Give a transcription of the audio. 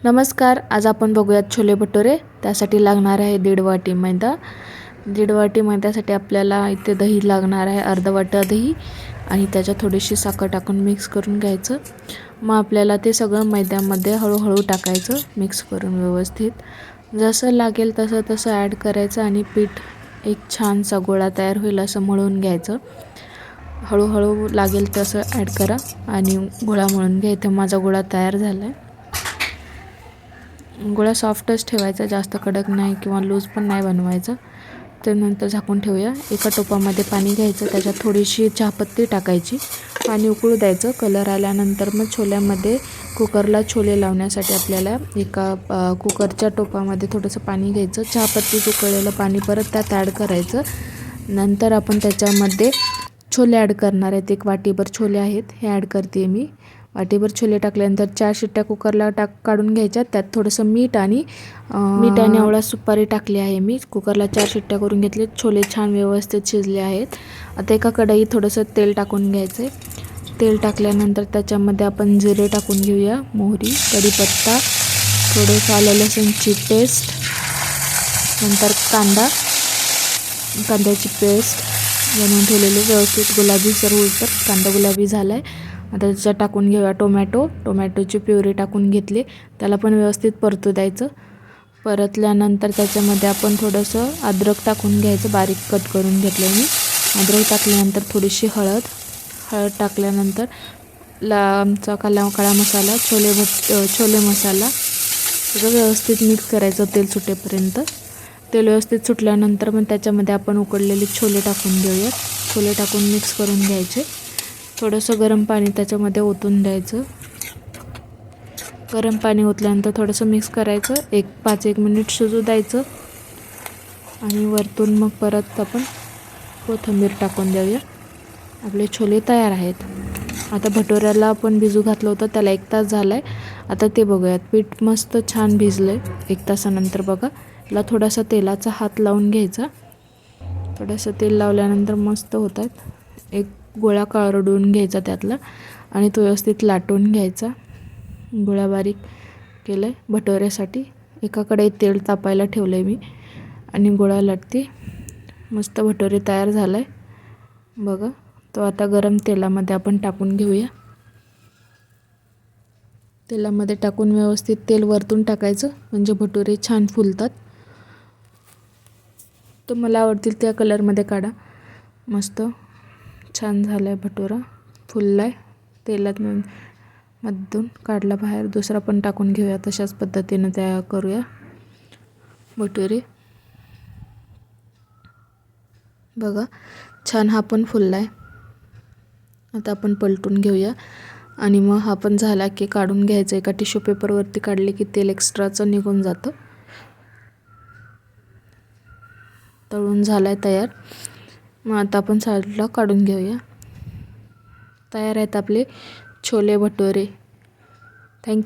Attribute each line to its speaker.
Speaker 1: नमस्कार. आज आपण बघूयात छोले भटुरे. त्यासाठी लागणार आहे 1.5 वाटी मैदा. 1.5 वाटी मैद्यासाठी आपल्याला इथे दही लागणार आहे, अर्धा वाटा दही आणि त्याच्यात थोडीशी साखर टाकून मिक्स करून घ्यायचं. मग आपल्याला ते सगळं मैद्यामध्ये हळूहळू टाकायचं, मिक्स करून व्यवस्थित. जसं लागेल तसं तसं ॲड करायचं आणि पीठ एक छानसा गोळा तयार होईल असं मळून घ्यायचं. हळूहळू लागेल तसं ॲड करा आणि गोळा मळून घ्या. इथे माझा गोळा तयार झाला आहे. गोळा सॉफ्टच ठेवायचा, जास्त कडक नाही किंवा लूज पण नाही बनवायचं. त्यानंतर झाकून ठेवूया. एका टोपामध्ये पाणी घ्यायचं, त्याच्यात थोडीशी चहापत्ती टाकायची, पाणी उकळू द्यायचं. कलर आल्यानंतर मग छोल्यामध्ये कुकरला छोले लावण्यासाठी आपल्याला एका कुकरच्या टोपामध्ये थोडंसं पाणी घ्यायचं. चहापत्तीत उकळलेलं पाणी परत त्यात ॲड करायचं. नंतर आपण त्याच्यामध्ये छोले ॲड करणार आहेत. 1 वाटीभर छोले आहेत, हे ॲड करते मी. वाटीभर छोले टाकल्यानंतर 4 शिट्ट्या कुकरला काढून घ्यायच्या. त्यात थोडंसं मीठ आणि आवळा सुपारी टाकली आहे मी. कुकरला 4 शिट्ट्या करून घेतले. छोले छान व्यवस्थित शिजले आहेत. आता एका कढईत थोडंसं तेल टाकून घ्यायचं आहे. तेल टाकल्यानंतर त्याच्यामध्ये आपण जिरे टाकून घेऊया, मोहरी, कढीपत्ता, थोडंसं आलं लसूणची पेस्ट, नंतर कांद्याची पेस्ट बनवून ठेवलेली व्यवस्थित गुलाबी होईपर. कांदा गुलाबी झाला आहे. आता त्याच्यात टाकून घेऊया टोमॅटोची प्युरी टाकून घेतली. त्याला पण व्यवस्थित परतू द्यायचं. परतल्यानंतर त्याच्यामध्ये आपण थोडंसं अद्रक टाकून घ्यायचं, बारीक कट करून घेतलं मी. अद्रक टाकल्यानंतर थोडीशी हळद टाकल्यानंतर आमचा काळा मसाला, छोले मसाला सगळं व्यवस्थित मिक्स करायचं तेल सुटेपर्यंत. तेल व्यवस्थित सुटल्यानंतर मग त्याच्यामध्ये आपण उकडलेले छोले टाकून घेऊया. छोले टाकून मिक्स करून घ्यायचे. थोडंसं गरम पाणी त्याच्यामध्ये ओतून द्यायचं. गरम पाणी ओतल्यानंतर थोडंसं मिक्स करायचं. 5-1 मिनिट शिजू द्यायचं आणि वरतून मग परत आपण कोथिंबीर टाकून देऊया. आपले छोले तयार आहेत. आता भटुऱ्याला आपण भिजू घातलं होतं, त्याला 1 तास झाला आहे. आता ते बघूयात. पीठ मस्त छान भिजलं आहे 1 तासानंतर. बघा, याला थोडासा तेलाचा हात लावून घ्यायचा. थोडंसं तेल लावल्यानंतर मस्त होतात. एक गोळा काढून घ्यायचा त्यातला आणि तो व्यवस्थित लाटून घ्यायचा. गोळा बारीक केलं आहे भटुऱ्यासाठी. एका कढईत तेल तापायला ठेवलं आहे मी आणि गोळा लाटते. मस्त भटुरे तयार झालं आहे. बघा, तो आता गरम तेलामध्ये आपण टाकून घेऊया. तेलामध्ये टाकून व्यवस्थित तेल वरतून टाकायचं, म्हणजे भटुरे छान फुलतात. तुम्हाला आवडतील त्या कलरमध्ये काढा. मस्त छान झाला आहे भटुरा, फुलला आहे. तेलात मधून काढला बाहेर. दुसरा पण टाकून घेऊया. तशाच पद्धतीनं त्या करूया भटुरे. बघा, छान हा पण फुलला आहे. आता आपण पलटून घेऊया आणि मग हा पण झाला की काढून घ्यायचं. एका टिश्यू पेपरवरती काढले की तेल एक्स्ट्राचं निघून जातं. तळून झाला आहे तयार. मग आता आपण साईडला काढून घेऊया. तयार आहेत आपले छोले भटुरे. थँक्यू.